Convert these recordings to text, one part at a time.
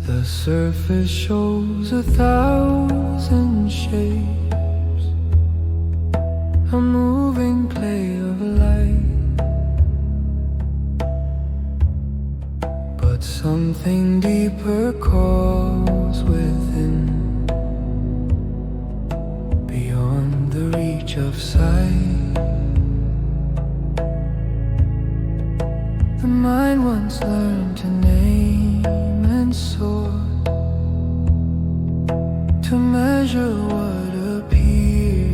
The surface shows 1,000 shapes, a moving play of light, but something deeper calls within, beyond the reach of sight. The mind once learned to name and sort, to measure what appeared.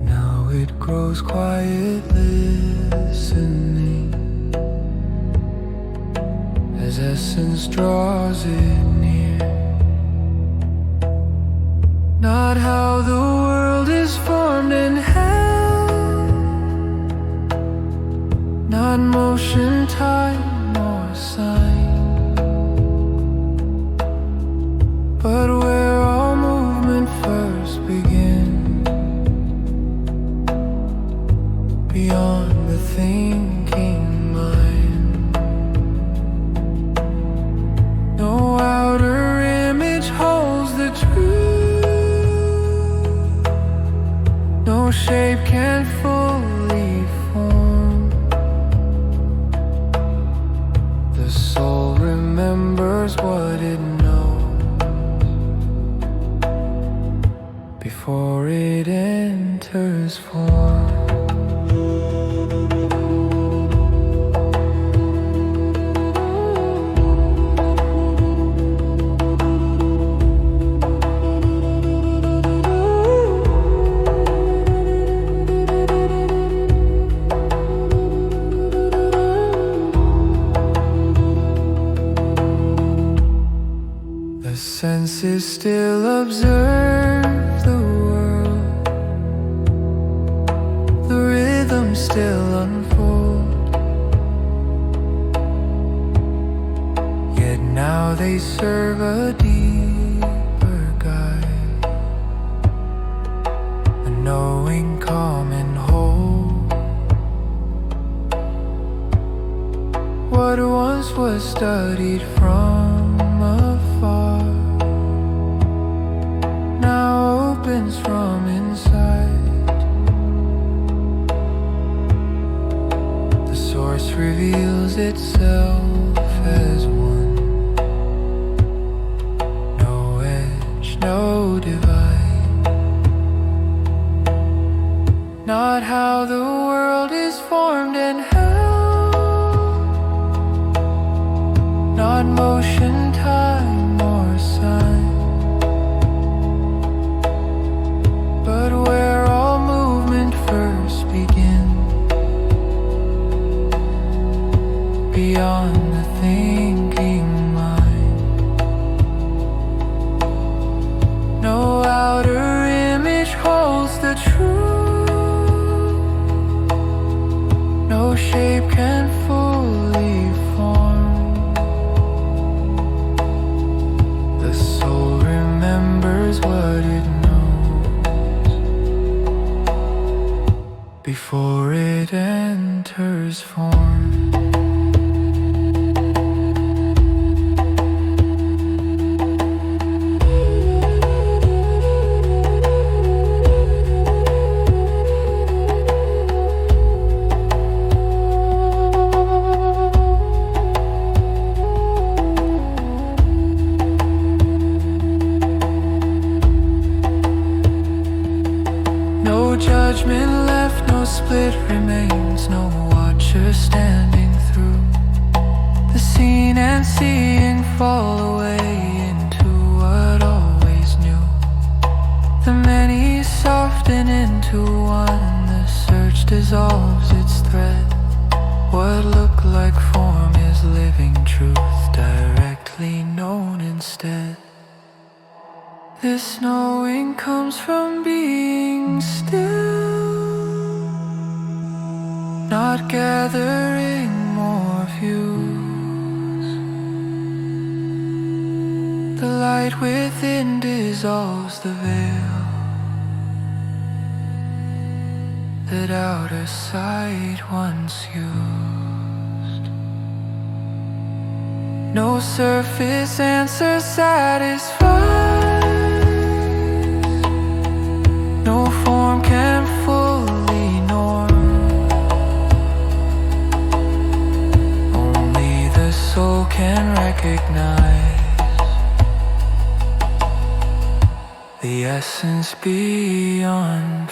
Now it grows quiet, listening, as essence draws it near. Not how the world is formed and held, not motion, time, or sign, but where all movement first began, beyond the thinking mind. No outer image holds the truth, no shape can fully form. The soul remembers what it knows before it enters form. The senses still observe the world, the rhythm still unfold, yet now they serve a deeper guide, a knowing, calm and whole. What once was studied from afar now opens from inside. The source reveals itself as one, no edge, no divide. Not how the world is formed and held, not motion, time, or sign, but where all movement first began, beyond the thinking mind. No outer image holds the truth, no shape can fully form. The soul remembers what it knows before it enters form. No judgment left, no split remains, no watcher standing through the scene and seeing fall away into what always knew. The many soften into one, the search dissolves its thread. What looked like form is living truth, directly known instead. This knowing comes from being still, not gathering more views. The light within dissolves the veil that outer sight once used. No surface answer satisfies. No form can fully norm. Only the soul can recognize the essence beyond.